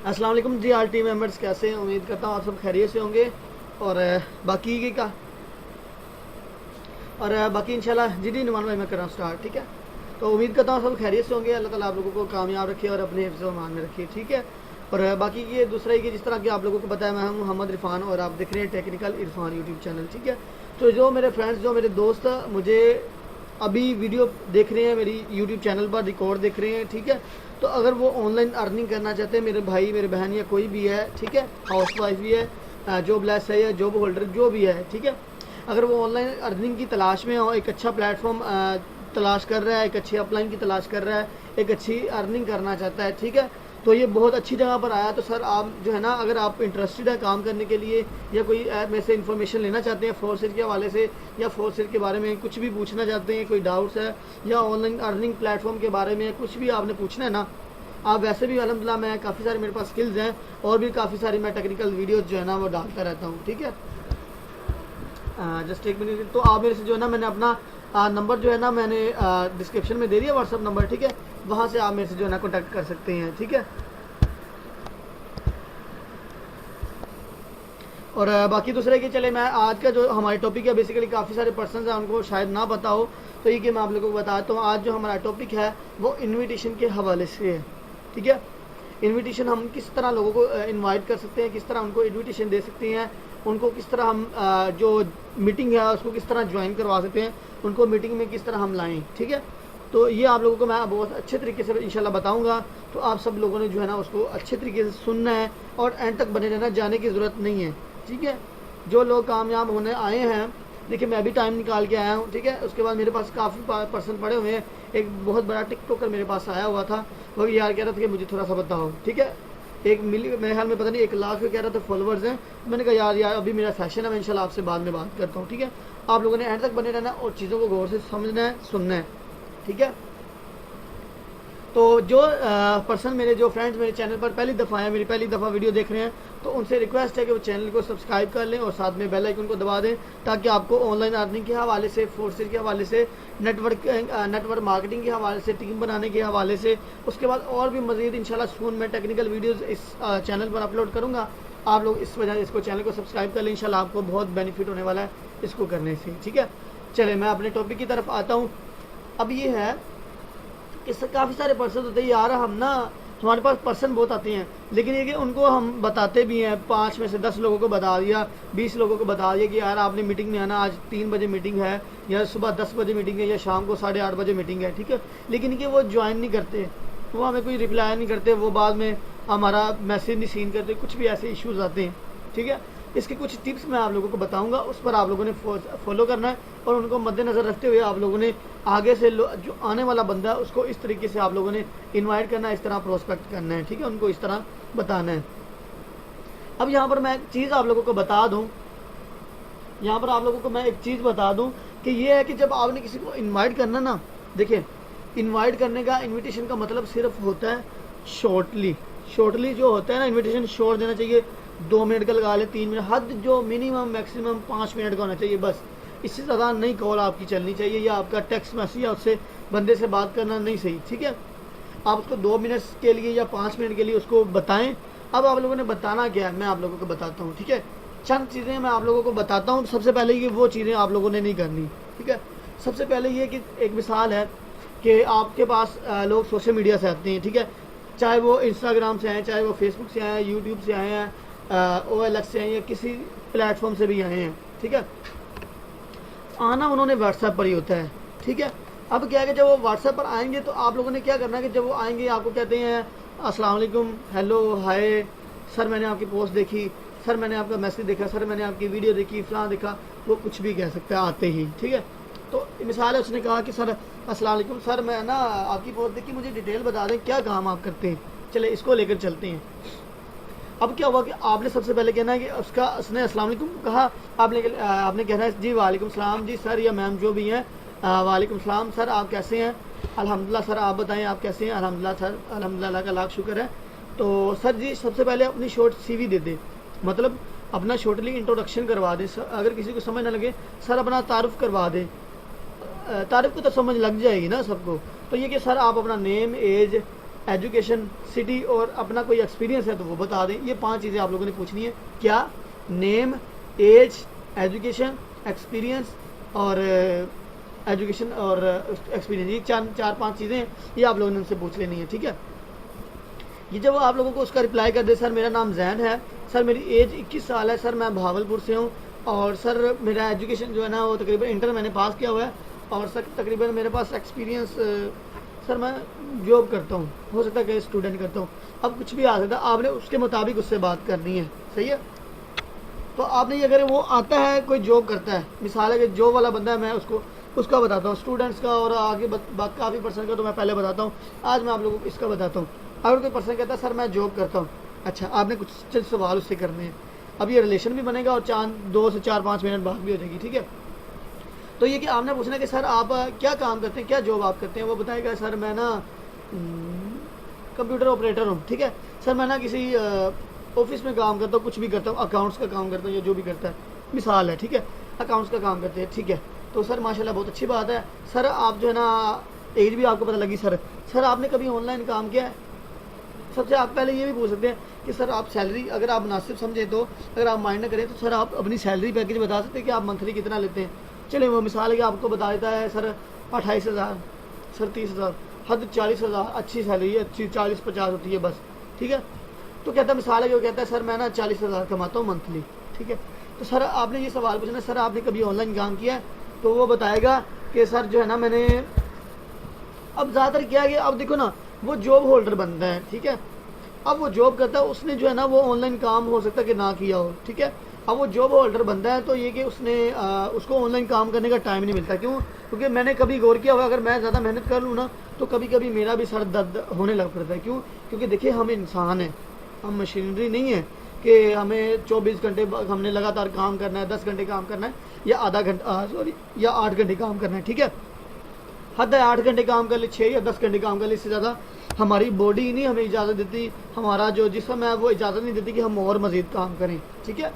अस्सलाम वालेकुम जी, आल team members कैसे हैं? उम्मीद करता हूँ आप सब खैरियत से होंगे। और बाकी इंशाल्लाह जी नुमान भाई मैं कर रहा हूँ स्टार्ट। ठीक है, तो उम्मीद करता हूँ सब खैरियत से होंगे। अल्लाह ताला आप लोगों को कामयाब रखे और अपने हिफ्ज़ व अमान में रखे। ठीक है, और बाकी ये दूसरा ही कि जिस तरह कि आप लोगों को बताया, मैं हूँ मोहम्मद इरफान और आप देख रहे हैं टेक्निकल इरफान यूट्यूब चैनल। ठीक है, तो जो मेरे फ्रेंड्स, जो मेरे दोस्त मुझे अभी वीडियो देख रहे हैं, मेरी यूट्यूब चैनल पर रिकॉर्ड देख रहे हैं, ठीक है, तो अगर वो ऑनलाइन अर्निंग करना चाहते हैं, मेरे भाई मेरे बहन या कोई भी है, ठीक है, हाउस वाइफ भी है, जॉब लेस है या जॉब होल्डर जो भी है, ठीक है, अगर वो ऑनलाइन अर्निंग की तलाश में हो, एक अच्छा प्लेटफॉर्म तलाश कर रहा है, एक अच्छी अपलाइन की तलाश कर रहा है, एक अच्छी अर्निंग करना चाहता है, ठीक है, तो ये बहुत अच्छी जगह पर आया। तो सर आप जो है ना, अगर आप इंटरेस्टेड है काम करने के लिए या कोई ऐप में से इन्फॉर्मेशन लेना चाहते हैं फोरसेज के हवाले से, या फोरसेज के बारे में कुछ भी पूछना चाहते हैं, कोई डाउट्स है, या ऑनलाइन अर्निंग प्लेटफॉर्म के बारे में कुछ भी आपने पूछना है ना, आप वैसे भी अल्हम्दुलिल्लाह मैं काफ़ी सारे मेरे पास स्किल्स हैं और भी काफ़ी सारी मैं टेक्निकल वीडियोज़ जो है ना वो डालता रहता हूँ। ठीक है, जस्ट एक मिनट, तो आप मेरे से जो है ना, मैंने अपना नंबर जो है ना मैंने डिस्क्रिप्शन में दे दिया, व्हाट्सअप नंबर। ठीक है, वहाँ से आप मेरे से जो है ना कॉन्टैक्ट कर सकते हैं। ठीक है, और बाकी दूसरे कि चले, मैं आज का जो हमारे टॉपिक है, बेसिकली काफ़ी सारे पर्सन हैं उनको शायद ना पता हो, तो ये कि मैं आप लोगों को बताता हूँ। आज जो हमारा टॉपिक है वो इनविटेशन के हवाले से है। ठीक है, इनविटेशन हम किस तरह लोगों को इनवाइट कर सकते हैं, किस तरह उनको इनविटेशन दे सकते हैं, उनको किस तरह हम जो मीटिंग है उसको किस तरह ज्वाइन करवा सकते हैं, उनको मीटिंग में किस तरह हम लाएँ। ठीक है, तो ये आप लोगों को मैं बहुत अच्छे तरीके से इंशाल्लाह बताऊंगा। तो आप सब लोगों ने जो है ना उसको अच्छे तरीके से सुनना है और एंड तक बने रहना, जाने की ज़रूरत नहीं है। ठीक है, जो लोग कामयाब होने आए हैं, देखिए मैं भी टाइम निकाल के आया हूँ। ठीक है, उसके बाद मेरे पास काफ़ी पर्सन पड़े हुए हैं। एक बहुत बड़ा टिकटॉकर मेरे पास आया हुआ था, वो यार कह रहा था कि मुझे थोड़ा सा बताओ। ठीक है, एक मिली मेरे ख्याल में पता नहीं 1 लाख कह रहा था फॉलोअर्स हैं। मैंने कहा यार अभी मेरा सेशन है, मैं इंशाल्लाह आपसे बाद में बात करता हूँ। ठीक है, आप लोगों ने एंड तक बने रहना और चीज़ों को गौर से समझना है, सुनना है। ठीक है, तो जो पर्सन मेरे जो फ्रेंड्स मेरे चैनल पर पहली दफ़ा है, मेरी पहली दफ़ा वीडियो देख रहे हैं, तो उनसे रिक्वेस्ट है कि वो चैनल को सब्सक्राइब कर लें और साथ में बेल आइकन को दबा दें, ताकि आपको ऑनलाइन अर्निंग के हवाले से, फोर्सेज के हवाले से, नेटवर्क मार्केटिंग के हवाले से, टीम बनाने के हवाले से, उसके बाद और भी मज़ीद इंशाल्लाह सून मैं टेक्निकल वीडियोज़ इस चैनल पर अपलोड करूँगा। आप लोग इस वजह से इसको चैनल को सब्सक्राइब कर लें, इंशाल्लाह आपको बहुत बेनिफिट होने वाला है इसको करने से। ठीक है, चले मैं अपने टॉपिक की तरफ आता हूँ। अब ये है कि काफ़ी सारे पर्सन होते हैं यार, हम ना हमारे पास पर्सन बहुत आते हैं, लेकिन ये कि उनको हम बताते भी हैं, 5 में से 10 लोगों को बता दिया, 20 लोगों को बता दिया कि यार आपने मीटिंग में आना, आज 3 बजे मीटिंग है, या सुबह 10 बजे मीटिंग है, या शाम को 8:30 बजे मीटिंग है। ठीक है, लेकिन कि वो ज्वाइन नहीं करते, वो हमें कोई रिप्लाई नहीं करते, वो बाद में हमारा मैसेज नहीं सीन करते, कुछ भी ऐसे इश्यूज़ आते हैं। ठीक है, इसके कुछ टिप्स मैं आप लोगों को बताऊंगा, उस पर आप लोगों ने फॉलो करना है और उनको मद्देनज़र रखते हुए आप लोगों ने आगे से जो आने वाला बंदा है उसको इस तरीके से आप लोगों ने इनवाइट करना है, इस तरह प्रोस्पेक्ट करना है। ठीक है, उनको इस तरह बताना है। अब यहाँ पर मैं एक चीज़ आप लोगों को बता दूँ, यहाँ पर आप लोगों को मैं एक चीज़ बता दूँ कि ये है कि जब आपने किसी को इन्वाइट करना ना, देखिए इन्वाइट करने का, इन्विटेशन का मतलब सिर्फ होता है शॉर्टली जो होता है ना, इन्विटेशन शॉर्ट देना चाहिए, 2 मिनट का लगा ले, 3 मिनट, हद जो मिनिमम मैक्सिमम 5 मिनट का होना चाहिए बस। इससे ज़्यादा नहीं कॉल आपकी चलनी चाहिए, या आपका टेक्स्ट मैसेज या उससे बंदे से बात करना नहीं सही। ठीक है, आप उसको 2 मिनट के लिए या 5 मिनट के लिए उसको बताएं। अब आप लोगों ने बताना क्या है मैं आप लोगों को बताता हूँ। ठीक है, चंद चीज़ें मैं आप लोगों को बताता हूँ। सबसे पहले ये वो चीज़ें आप लोगों ने नहीं करनी। ठीक है, सबसे पहले ये कि एक मिसाल है कि आपके पास लोग सोशल मीडिया से आते हैं। ठीक है, चाहे वो इंस्टाग्राम से आए, चाहे वो फेसबुक से आए, यूट्यूब से आए हैं, OLX से आए, या किसी प्लेटफॉर्म से भी आए हैं। ठीक है, आना उन्होंने व्हाट्सएप पर ही होता है। ठीक है, अब क्या है कि जब वो व्हाट्सएप पर आएंगे तो आप लोगों ने क्या करना है कि जब वो आएंगे आपको कहते हैं अस्सलाम वालेकुम, हेलो, हाय, सर मैंने आपकी पोस्ट देखी, सर मैंने आपका मैसेज देखा, सर मैंने आपकी वीडियो देखी, फलां देखा, वो कुछ भी कह सकता है आते ही। ठीक है, तो मिसाल है, उसने कहा कि सर अस्सलाम वालेकुम, सर मैं ना आपकी पोस्ट देखी, मुझे डिटेल बता दें क्या काम आप करते हैं, चले इसको लेकर चलते हैं। अब क्या हुआ कि आपने सबसे पहले कहना है कि उसने अस्सलाम वालेकुम कहा, आपने कहना है जी वालेकुम सलाम, जी सर या मैम जो भी हैं, वालेकुम सलाम सर, आप कैसे हैं? अल्हम्दुलिल्लाह सर, आप बताएं आप कैसे हैं? अल्हम्दुलिल्लाह सर, अल्हम्दुलिल्लाह का लाख शुक्र है। तो सर जी सबसे पहले अपनी शॉर्ट CV दे दें, मतलब अपना शॉर्टली इंट्रोडक्शन करवा दें। अगर किसी को समझ ना लगे, सर अपना तारुफ करवा दें। तारुफ को तो समझ लग जाएगी ना सबको। तो ये कि सर आप अपना नेम, एज, एजुकेशन, सिटी और अपना कोई एक्सपीरियंस है तो वो बता दें। ये 5 चीज़ें आप लोगों ने पूछनी है। क्या? नेम, एज, एजुकेशन, एक्सपीरियंस और एजुकेशन और एक्सपीरियंस। ये 4-5 चीज़ें ये आप लोगों ने उनसे पूछ लेनी है, ठीक है। ये जब आप लोगों को उसका रिप्लाई कर दे, सर मेरा नाम जैन है, सर मेरी एज 21 साल है, सर मैं भावलपुर से हूँ, और सर मेरा एजुकेशन जो है ना वो तकरीबन इंटर मैंने पास किया हुआ है, और सर तकरीबन मेरे पास एक्सपीरियंस, सर मैं जॉब करता हूँ, हो सकता है कि स्टूडेंट करता हूँ। अब कुछ भी आ सकता है, आपने उसके मुताबिक उससे बात करनी है, सही है। तो आपने ये अगर वो आता है कोई जॉब करता है, मिसाल है कि जॉब वाला बंदा है, मैं उसका बताता हूँ, स्टूडेंट्स का और आगे बात काफ़ी पर्सन का तो मैं पहले बताता हूँ, आज मैं आप लोगों को इसका बताता हूँ। अगर कोई पर्सन कहता है सर मैं जॉब करता हूँ, अच्छा आपने कुछ चंद सवाल उससे करने हैं। अब ये रिलेशन भी बनेगा और 2 से 4-5 मिनट बात भी हो जाएगी, ठीक है। तो ये कि आपने पूछना कि सर आप क्या काम करते हैं, क्या जॉब आप करते हैं, वो बताएगा सर मैं ना कंप्यूटर ऑपरेटर हूँ, ठीक है। सर मैं ना किसी ऑफिस में काम करता हूँ, कुछ भी करता हूँ, अकाउंट्स का काम करता हूँ या जो भी करता है, मिसाल है, ठीक है, अकाउंट्स का काम करते हैं, ठीक है। तो सर माशाल्लाह बहुत अच्छी बात है। सर आप जो है ना एज भी आपको पता लगी, सर आपने कभी ऑनलाइन काम किया है? सबसे आप पहले ये भी पूछ सकते हैं कि सर आप सैलरी अगर आप मुनासिब समझे तो, अगर आप माइंड न करें तो सर आप अपनी सैलरी पैकेज बता सकते हैं कि आप मंथली कितना लेते हैं। चलिए वो मिसाल है कि आपको बता देता है सर 28,000, सर 30,000, हद 40,000, अच्छी सैलरी है, अच्छी 40-50 होती है बस, ठीक है। तो कहता है मिसाल है कि वो कहता है सर मैं ना 40,000 कमाता हूँ मंथली, ठीक है। तो सर आपने ये सवाल पूछना, सर आपने कभी ऑनलाइन काम किया है? तो वो बताएगा कि सर जो है ना मैंने, अब ज़्यादातर क्या है कि अब देखो ना वो जॉब होल्डर बनता है, ठीक है। अब वो जॉब करता है, उसने जो है ना वो ऑनलाइन काम हो सकता है कि ना किया हो, ठीक है। अब वो जॉब होल्डर बनता है तो ये कि उसको ऑनलाइन काम करने का टाइम नहीं मिलता। क्यों? क्योंकि मैंने कभी गौर किया हुआ, अगर मैं ज़्यादा मेहनत कर लूँ ना तो कभी कभी मेरा भी सर दर्द होने लग पड़ता है। क्यों? क्योंकि देखिए हम इंसान हैं, हम मशीनरी नहीं है कि हमें 24 घंटे हमने लगातार काम करना है, 10 घंटे काम करना है या या 8 घंटे काम करना है, ठीक है। हद है 8 घंटे काम कर ले, 6 या 10 घंटे काम कर ले, इससे ज़्यादा हमारी बॉडी ही नहीं हमें इजाज़त देती, हमारा जो जिस्म है वो इजाज़त नहीं देती कि हम और मज़ीद काम करें, ठीक है।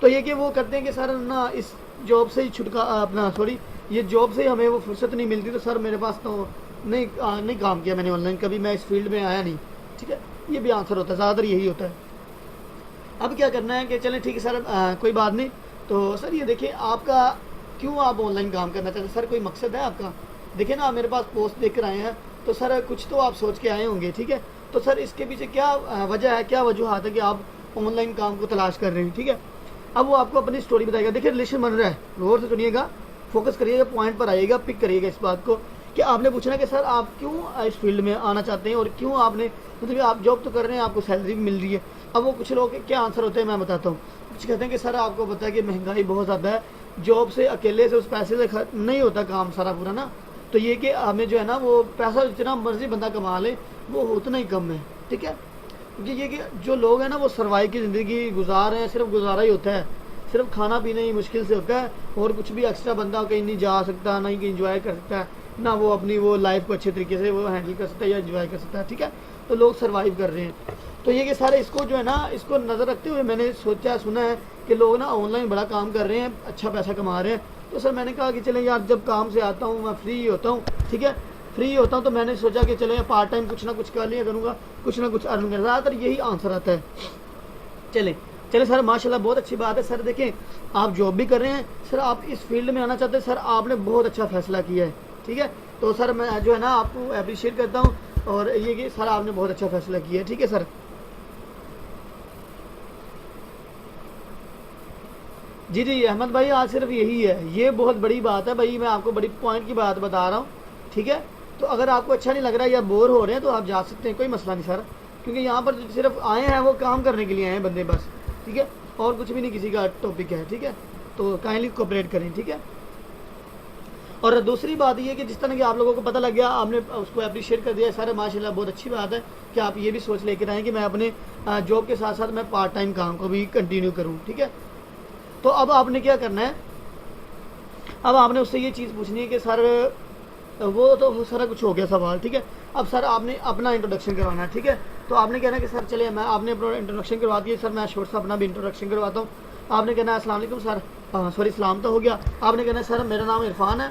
तो ये कि वो करते हैं कि सर ना इस जॉब से ही ये जॉब से ही हमें वो फुर्सत नहीं मिलती, तो सर मेरे पास तो नहीं काम किया मैंने ऑनलाइन, कभी मैं इस फील्ड में आया नहीं, ठीक है। ये भी आंसर होता है, ज़्यादातर यही होता है। अब क्या करना है कि चलें ठीक है सर, कोई बात नहीं। तो सर ये देखिए आपका क्यों आप ऑनलाइन काम करना चाहते हैं, सर कोई मकसद है आपका? देखिए ना आप मेरे पास पोस्ट देख कर आए हैं तो सर कुछ तो आप सोच के आए होंगे, ठीक है। तो सर इसके पीछे क्या वजह है, क्या वजूहत है कि आप ऑनलाइन काम को तलाश कर रहे हैं, ठीक है। अब वो आपको अपनी स्टोरी बताएगा। देखिए रिलेशन बन रहा है, गौर से सुनिएगा, फोकस करिएगा, पॉइंट पर आइएगा, पिक करिएगा इस बात को कि आपने पूछना कि सर आप क्यों इस फील्ड में आना चाहते हैं और क्यों आपने, मतलब आप जॉब तो कर रहे हैं, आपको सैलरी भी मिल रही है। अब वो कुछ लोग क्या आंसर होते हैं मैं बताता हूँ। कुछ कहते हैं कि सर आपको पता है कि महंगाई बहुत ज़्यादा है, जॉब से अकेले से उस पैसे से नहीं होता काम सारा पूरा ना, तो ये कि हमें जो है ना वो पैसा जितना मर्जी बंदा कमा ले वो उतना ही कम है, ठीक है। क्योंकि ये कि जो लोग हैं ना वो सर्वाइव की ज़िंदगी गुजार रहे हैं, सिर्फ गुजारा ही होता है, सिर्फ खाना पीना ही मुश्किल से होता है, और कुछ भी एक्स्ट्रा बंदा कहीं नहीं जा सकता, ना ही कहीं इंजॉय कर सकता है, ना वो अपनी वो लाइफ को अच्छे तरीके से वो हैंडल कर सकता है या इंजॉय कर सकता है, ठीक है। तो लोग सर्वाइव कर रहे हैं। तो ये कि सारे इसको जो है ना इसको नज़र रखते हुए मैंने सुना है कि लोग ना ऑनलाइन बड़ा काम कर रहे हैं, अच्छा पैसा कमा रहे हैं। तो सर मैंने कहा कि चलें यार, जब काम से आता हूँ मैं फ्री होता हूँ, ठीक है, फ्री होता हूँ, तो मैंने सोचा कि चले पार्ट टाइम कुछ ना कुछ कर लिया करूँगा, कुछ ना कुछ अर्न कर। ज़्यादातर यही आंसर आता है। चले सर माशाल्लाह बहुत अच्छी बात है। सर देखें आप जॉब भी कर रहे हैं, सर आप इस फील्ड में आना चाहते हैं, सर आपने बहुत अच्छा फैसला किया है, ठीक है। तो सर मैं जो है ना आपको अप्रिशिएट करता हूँ, और ये कि सर आपने बहुत अच्छा फैसला किया है, ठीक है सर। जी अहमद भाई, आज सिर्फ यही है, ये बहुत बड़ी बात है भाई, मैं आपको बड़ी पॉइंट की बात बता रहा हूँ, ठीक है। तो अगर आपको अच्छा नहीं लग रहा है या बोर हो रहे हैं तो आप जा सकते हैं, कोई मसला नहीं सर, क्योंकि यहाँ पर सिर्फ आए हैं वो काम करने के लिए आए हैं बंदे बस, ठीक है, और कुछ भी नहीं किसी का टॉपिक है, ठीक है। तो काइंडली कोऑपरेट करें, ठीक है। और दूसरी बात ये कि जिस तरह कि आप लोगों को पता लग गया, आपने उसको अप्रिशिएट कर दिया, सारे माशाल्लाह बहुत अच्छी बात है कि आप ये भी सोच लेकर आएँ कि मैं अपने जॉब के साथ साथ मैं पार्ट टाइम काम को भी कंटिन्यू करूँ, ठीक है। तो अब आपने क्या करना है, अब आपने उससे ये चीज़ पूछनी है कि सर वो तो सारा कुछ हो गया सवाल, ठीक है। अब सर आपने अपना इंट्रोडक्शन करवाना है, ठीक है। तो आपने कहना है कि सर चलिए मैं आपने अपना इंट्रोडक्शन करवा दिया, सर मैं शॉर्ट सा अपना भी इंट्रोडक्शन करवाता हूँ। आपने कहना है अस्सलाम वालेकुम सर, सॉरी सलाम तो हो गया। आपने कहना है सर मेरा नाम इरफान है,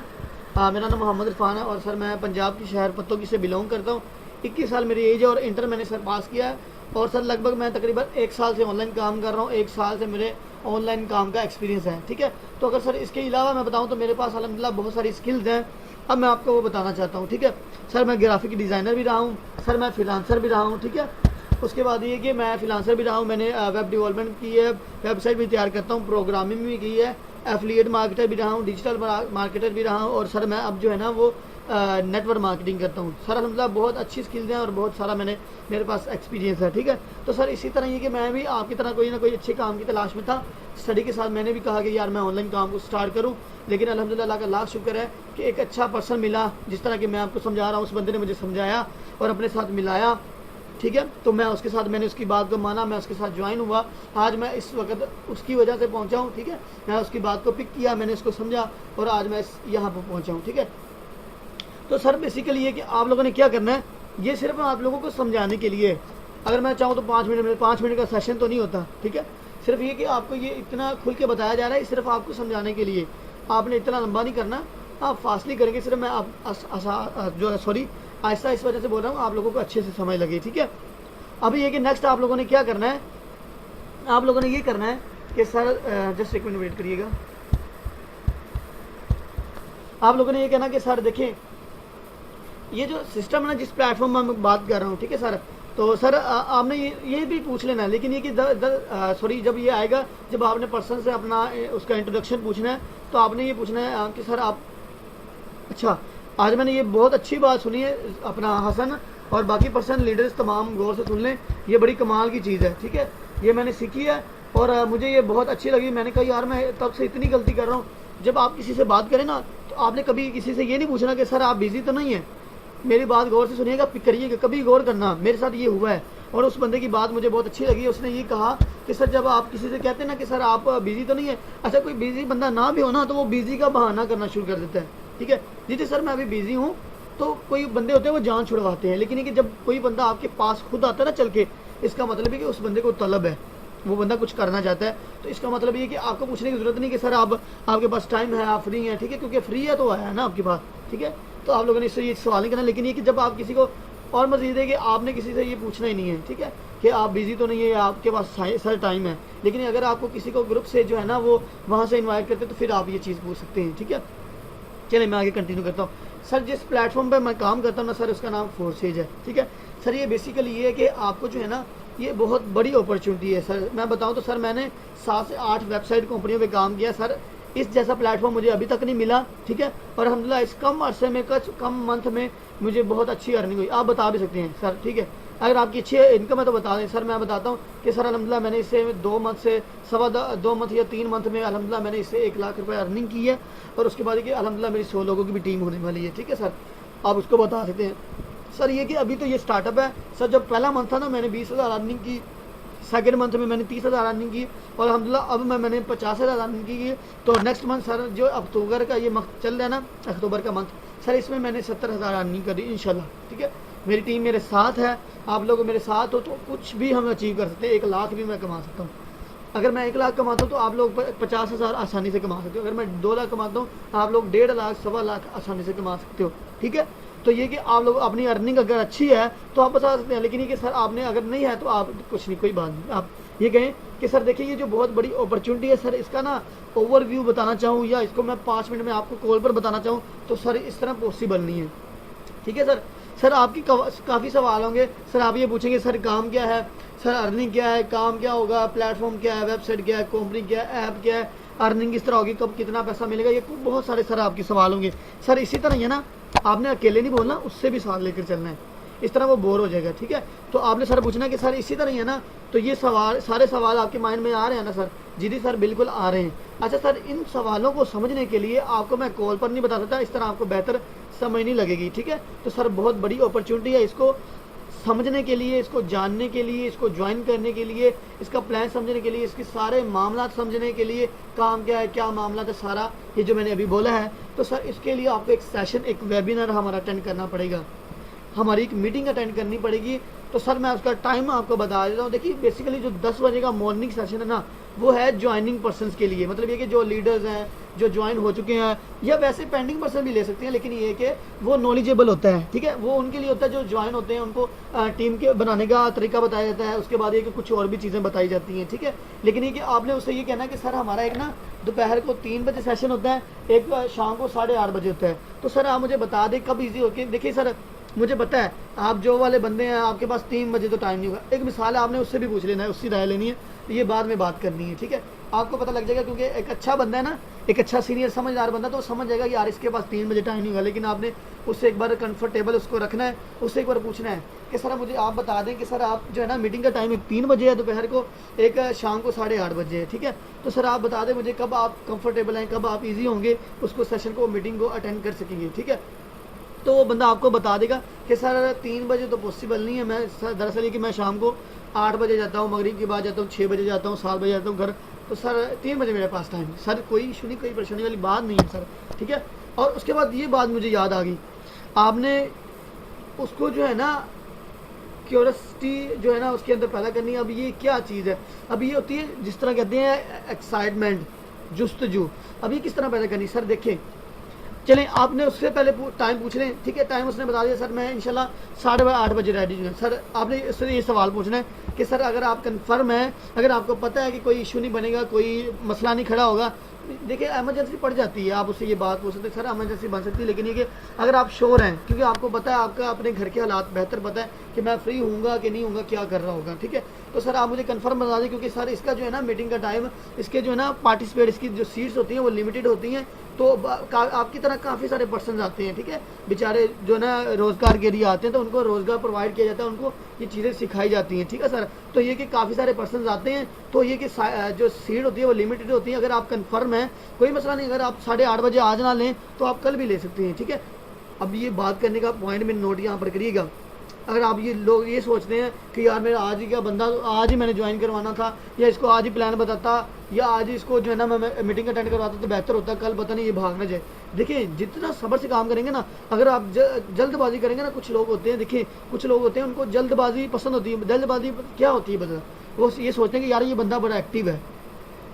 मेरा नाम मोहम्मद इरफान है, और सर मैं पंजाब की शहर पत्तों की से बिलोंग करता हूँ। 21 साल मेरी एज है और इंटर मैंने सर पास किया है। और सर लगभग मैं तकरीबन 1 साल से ऑनलाइन काम कर रहा हूँ, 1 साल से मेरे ऑनलाइन काम का एक्सपीरियंस है, ठीक है। तो अगर सर इसके अलावा मैं बताऊँ तो मेरे पास अल्हम्दुलिल्लाह बहुत सारी स्किल्स हैं। अब मैं आपको वो बताना चाहता हूँ, ठीक है। सर मैं ग्राफिक डिज़ाइनर भी रहा हूँ, सर मैं फ्रीलांसर भी रहा हूँ, ठीक है। उसके बाद ये कि मैं फ्रीलांसर भी रहा हूँ, मैंने वेब डेवलपमेंट की है, वेबसाइट भी तैयार करता हूँ, प्रोग्रामिंग भी की है, एफिलिएट मार्केटर भी रहा हूँ, डिजिटल मार्केटर भी रहा हूँ, और सर मैं अब जो है ना वो नेटवर्क मार्केटिंग करता हूँ। सर अल्हम्दुलिल्लाह बहुत अच्छी स्किल्स हैं और बहुत सारा मेरे पास एक्सपीरियंस है, ठीक है। तो सर इसी तरह ये कि मैं भी आपकी तरह कोई ना कोई अच्छे काम की तलाश में था। स्टडी के साथ मैंने भी कहा कि यार मैं ऑनलाइन काम को स्टार्ट करूँ, लेकिन अल्हम्दुलिल्लाह अल्लाह का लाख शुक्र है कि एक अच्छा पर्सन मिला, जिस तरह कि मैं आपको समझा रहा हूँ, उस बंदे ने मुझे समझाया और अपने साथ मिलाया, ठीक है। तो मैं उसके साथ, मैंने उसकी बात को माना, मैं उसके साथ ज्वाइन हुआ। आज मैं इस वक्त उसकी वजह से पहुंचा हूं, ठीक है। मैं उसकी बात को पिक किया, मैंने उसको समझा और आज मैं यहाँ पर पहुंचा हूं, ठीक है। तो सर बेसिकली ये कि आप लोगों ने क्या करना है, ये सिर्फ आप लोगों को समझाने के लिए। अगर मैं चाहूँ तो 5 मिनट का सेशन तो नहीं होता, ठीक है। सिर्फ ये कि आपको ये इतना खुल के बताया जा रहा है, सिर्फ आपको समझाने के लिए। आपने इतना लंबा नहीं करना, आप फास्टली करेंगे। सिर्फ मैं आहिस्ता इस वजह से बोल रहा हूँ आप लोगों को अच्छे से समझ लगे, ठीक है। अभी ये कि नेक्स्ट आप लोगों ने क्या करना है, आप लोगों ने ये करना है कि सर जस्ट एक मिनट वेट करिएगा। आप लोगों ने ये कहना कि सर देखें ये जो सिस्टम है ना, जिस प्लेटफॉर्म में मैं बात कर रहा हूँ, ठीक है सर। तो सर आपने ये भी पूछ लेना है, लेकिन ये कि जब ये आएगा, जब आपने पर्सन से अपना उसका इंट्रोडक्शन पूछना है, तो आपने ये पूछना है कि सर आप, अच्छा आज मैंने ये बहुत अच्छी बात सुनी है, अपना हसन और बाकी पर्सन लीडर्स तमाम गौर से सुन लें, ये बड़ी कमाल की चीज़ है, ठीक है। ये मैंने सीखी है और मुझे ये बहुत अच्छी लगी। मैंने कहा यार मैं तब से इतनी गलती कर रहा हूँ। जब आप किसी से बात करें ना, तो आपने कभी किसी से ये नहीं पूछना कि सर आप बिजी तो नहीं है। मेरी बात गौर से सुनिएगा, पिक करिएगा, कभी गौर करना, मेरे साथ ये हुआ है। और उस बंदे की बात मुझे बहुत अच्छी लगी, उसने ये कहा कि सर जब आप किसी से कहते हैं ना कि सर आप बिजी तो नहीं है, अच्छा कोई बिजी बंदा ना भी हो ना, तो वो बिजी का बहाना करना शुरू कर देता है, ठीक है। जी सर मैं अभी बिजी हूँ, तो कोई बंदे होते हैं वो जान छुड़वाते हैं, लेकिन ये कि जब कोई बंदा आपके पास खुद आता है ना चल के, इसका मतलब है कि उस बंदे को तलब है, वो बंदा कुछ करना चाहता है। तो इसका मतलब ये कि आपको पूछने की जरूरत नहीं कि सर आपके पास टाइम है, आप फ्री हैं, ठीक है, क्योंकि फ्री है तो आया है ना आपके पास, ठीक है। तो आप लोगों ने इससे ये सवाल नहीं करना, लेकिन ये कि जब आप किसी को, और मजीद है कि आपने किसी से ये पूछना ही नहीं है, ठीक है, कि आप बिजी तो नहीं है या आपके पास सर टाइम है। लेकिन अगर आपको किसी को ग्रुप से जो है ना वो वहाँ से इन्वाइट करते हैं, तो फिर आप ये चीज़ पूछ सकते हैं, ठीक है। चलिए मैं आगे कंटिन्यू करता हूँ। सर जिस प्लेटफॉर्म पर मैं काम करता हूँ ना सर, उसका नाम फोर्सेज है, ठीक है सर। ये बेसिकली ये है कि आपको जो है ना ये बहुत बड़ी अपॉर्चुनिटी है सर। मैं बताऊँ तो सर मैंने 7 से 8 वेबसाइट कंपनियों पे काम किया सर, इस जैसा प्लेटफॉर्म मुझे अभी तक नहीं मिला, ठीक है। और अल्हम्दुलिल्लाह इस कम अरसे में, कम मंथ में मुझे बहुत अच्छी अर्निंग हुई। आप बता भी सकते हैं सर, ठीक है। अगर आपकी अच्छी इनकम है तो बता दें सर। मैं बताता हूँ कि सर अल्हम्दुलिल्लाह मैंने इससे 2 मंथ से 2 मंथ या 3 मंथ में अल्हम्दुलिल्लाह मैंने इससे 1 लाख रुपए अर्निंग की है। और उसके बाद कि अल्हम्दुलिल्लाह मेरी 100 लोगों की भी टीम होने वाली है, ठीक है सर। आप उसको बता सकते हैं सर। ये कि अभी तो ये स्टार्टअप है सर। जब पहला मंथ था ना मैंने 20,000 अर्निंग की, सेकेंड मंथ में मैंने 30,000 अर्निंग की, और अल्हम्दुलिल्लाह अब मैंने 50,000 अर्निंग की। तो नेक्स्ट मंथ सर जो अक्टूबर का ये मंथ चल रहा है ना, अक्टूबर का मंथ सर, इसमें मैंने 70,000 अर्निंग करी इंशाल्लाह, ठीक है। मेरी टीम मेरे साथ है, आप लोग मेरे साथ हो तो कुछ भी हम अचीव कर सकते हैं। 1 लाख भी मैं कमा सकता हूँ। अगर मैं 1 लाख कमाता हूँ तो आप लोग 50,000 आसानी से कमा सकते हो। अगर मैं 2 लाख कमाता हूँ आप लोग 1.5 लाख 1.25 लाख आसानी से कमा सकते हो, ठीक है। तो ये कि आप लोग अपनी अर्निंग अगर अच्छी है तो आप बता सकते हैं, लेकिन ये कि सर आपने अगर नहीं है तो आप कुछ नहीं, कोई बात नहीं। आप ये कहें कि सर देखिए ये जो बहुत बड़ी अपॉर्चुनिटी है सर, इसका ना ओवरव्यू बताना चाहूँ या इसको मैं 5 मिनट में आपको कॉल पर बताना चाहूँ तो सर इस तरह पॉसिबल नहीं है, ठीक है सर। सर आपकी काफ़ी सवाल होंगे सर, आप ये पूछेंगे सर काम क्या है, सर अर्निंग क्या है, काम क्या होगा, प्लेटफॉर्म क्या है, वेबसाइट क्या है, कंपनी क्या है, ऐप क्या है, अर्निंग किस तरह होगी, कब कितना पैसा मिलेगा, ये बहुत सारे सर आपके सवाल होंगे सर। इसी तरह है ना, आपने अकेले नहीं बोलना, उससे भी साथ लेकर चलना है, इस तरह वो बोर हो जाएगा, ठीक है। तो आपने सर पूछना कि सर इसी तरह है ना, तो ये सवाल, सारे सवाल आपके माइंड में आ रहे हैं ना सर? जी सर बिल्कुल आ रहे हैं। अच्छा सर इन सवालों को समझने के लिए आपको मैं कॉल पर नहीं बता सकता, इस तरह आपको बेहतर समझ नहीं लगेगी, ठीक है। तो सर बहुत बड़ी अपॉर्चुनिटी है, इसको समझने के लिए, इसको जानने के लिए, इसको ज्वाइन करने के लिए, इसका प्लान समझने के लिए, इसके सारे मामला समझने के लिए, काम क्या है, क्या मामला है, सारा ये जो मैंने अभी बोला है। तो सर इसके लिए आपको एक सेशन, एक वेबिनार हमारा अटेंड करना पड़ेगा, हमारी एक मीटिंग अटेंड करनी पड़ेगी। तो सर मैं उसका टाइम आपको बता देता हूँ। देखिए बेसिकली जो 10 बजे का मॉर्निंग सेशन है ना, वो है ज्वाइनिंग पर्सनस के लिए, मतलब ये कि जो लीडर्स हैं, जो ज्वाइन हो चुके हैं, या वैसे पेंडिंग पर्सन भी ले सकते हैं, लेकिन ये कि वो नॉलेजेबल होता है, ठीक है, वो उनके लिए होता है जो ज्वाइन होते हैं, उनको टीम के बनाने का तरीका बताया जाता है, उसके बाद ये कि कुछ और भी चीज़ें बताई जाती हैं, ठीक है। लेकिन ये कि आपने उससे ये कहना है कि सर हमारा एक ना दोपहर को 3 बजे सेशन होता है, एक शाम को 8:30 बजे होता है, तो सर आप मुझे बता दें कब ईजी हो के। देखिए सर मुझे पता है आप जो वाले बंदे हैं आपके पास 3 बजे तो टाइम नहीं होगा, एक मिसाल है, आपने उससे भी पूछ लेना है, उसकी राय लेनी है, ये बाद में बात करनी है, ठीक है, आपको पता लग जाएगा, क्योंकि एक अच्छा बंदा है ना, एक अच्छा सीनियर समझदार बंदा, तो समझ जाएगा कि यार इसके पास 3 बजे टाइम नहीं होगा, लेकिन आपने उससे एक बार कंफर्टेबल उसको रखना है, उससे एक बार पूछना है कि सर मुझे आप बता दें कि सर आप जो है ना मीटिंग का टाइम 3 बजे है दोपहर को, एक शाम को 8:30 बजे है, ठीक है, तो सर आप बता दें मुझे कब आप कंफर्टेबल हैं, कब आप ईजी होंगे उसको सेशन को, मीटिंग को अटेंड कर सकेंगे, ठीक है। तो वो बंदा आपको बता देगा कि सर 3 बजे तो पॉसिबल नहीं है, मैं सर दरअसल ये कि मैं शाम को 8 बजे जाता हूँ, मगरिब के बाद जाता हूँ, 6 बजे जाता हूँ, 7 बजे जाता हूँ घर, तो सर 3 बजे मेरे पास टाइम, सर कोई इशू नहीं, कोई परेशानी वाली बात नहीं है सर, ठीक है। और उसके बाद ये बात मुझे याद आ गई, आपने उसको जो है ना क्यूरियोसिटी जो है ना उसके अंदर पैदा करनी है। अब ये क्या चीज़ है, अब ये होती है जिस तरह कहते हैं एक्साइटमेंट, जुस्तजू, अब ये किस तरह पैदा करनी, सर देखें, चलें आपने उससे पहले टाइम पूछ लें, ठीक है, टाइम उसने बता दिया सर मैं इंशाल्लाह 8:30 बजे रेडी हूँ, सर आपने उससे ये सवाल पूछना है कि सर अगर आप कंफर्म हैं, अगर आपको पता है कि कोई इशू नहीं बनेगा, कोई मसला नहीं खड़ा होगा, देखिए एमरजेंसी पड़ जाती है, आप उससे ये बात पूछ सकते हैं सर एमरजेंसी बन सकती है, लेकिन ये कि अगर आप श्योर हैं, क्योंकि आपको पता है, आपका अपने घर के हालात बेहतर पता है कि मैं फ्री हूँगा कि नहीं हूँगा, क्या कर रहा होगा, ठीक है, तो सर आप मुझे कंफर्म बता दें, क्योंकि सर इसका जो है ना मीटिंग का टाइम, इसके जो है ना पार्टिसिपेट, इसकी जो सीट्स होती हैं वो लिमिटेड होती हैं, तो आपकी तरह काफ़ी सारे पर्सन आते हैं, ठीक है, बेचारे जो ना रोज़गार के लिए आते हैं, तो उनको रोज़गार प्रोवाइड किया जाता है, उनको ये चीज़ें सिखाई जाती हैं, ठीक है सर। तो ये कि काफ़ी सारे पर्सन आते हैं, तो ये कि जो सीट होती है वो लिमिटेड होती है, अगर आप कंफर्म है कोई मसला नहीं, अगर आप 8:30 बजे आज ना लें तो आप कल भी ले सकते हैं, ठीक है। अब ये बात करने का पॉइंट में नोट यहाँ पर करिएगा, अगर आप ये लोग ये सोचते हैं कि यार मेरा आज ही का बंदा, आज ही मैंने ज्वाइन करवाना था, या इसको आज ही प्लान बताता, या आज ही इसको जो है ना मैं मीटिंग अटेंड करवाता तो बेहतर होता, कल पता नहीं ये भाग ना जाए। देखिए जितना सब्र से काम करेंगे ना, अगर आप जल्दबाजी करेंगे ना, कुछ लोग होते हैं, देखिए कुछ लोग होते हैं उनको जल्दबाजी पसंद होती है, जल्दबाजी क्या होती है बता, वो ये सोचते हैं कि यार ये बंदा बड़ा एक्टिव है।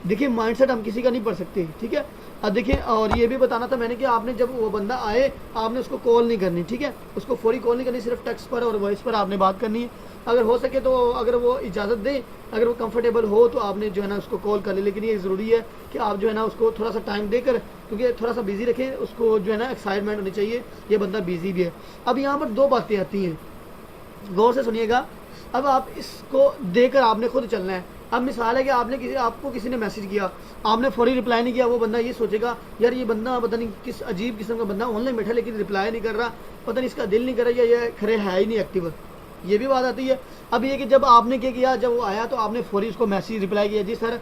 देखिए माइंडसेट हम किसी का नहीं पढ़ सकते, ठीक है। अब देखिए और ये भी बताना था मैंने कि आपने जब वो बंदा आए आपने उसको कॉल नहीं करनी, ठीक है, उसको फौरी कॉल नहीं करनी, सिर्फ टेक्स्ट पर और वॉइस पर आपने बात करनी है। अगर हो सके तो अगर वो इजाज़त दे, अगर वो कंफर्टेबल हो तो आपने जो है ना उसको कॉल कर ले, लेकिन ये ज़रूरी है कि आप जो है ना उसको थोड़ा सा टाइम देकर, क्योंकि थोड़ा सा बिजी रखें उसको, जो है ना एक्साइटमेंट होनी चाहिए, ये बंदा बिजी भी है। अब यहाँ पर 2 बातें आती हैं, गौर से सुनिएगा। अब आप इसको देकर आपने खुद चलना है। अब मिसाल है कि आपको किसी ने मैसेज किया, आपने फौरी रिप्लाई नहीं किया, वो बंदा ये सोचेगा यार ये बंदा पता नहीं किस अजीब किस्म का बंदा ऑनलाइन बैठा लेकिन रिप्लाई नहीं कर रहा, पता नहीं इसका दिल नहीं कर रहा, या ये खरे है ही नहीं एक्टिव, ये भी बात आती है। अब ये कि जब आपने क्या किया, जब वो आया तो आपने फौरी उसको मैसेज रिप्लाई किया, जी सर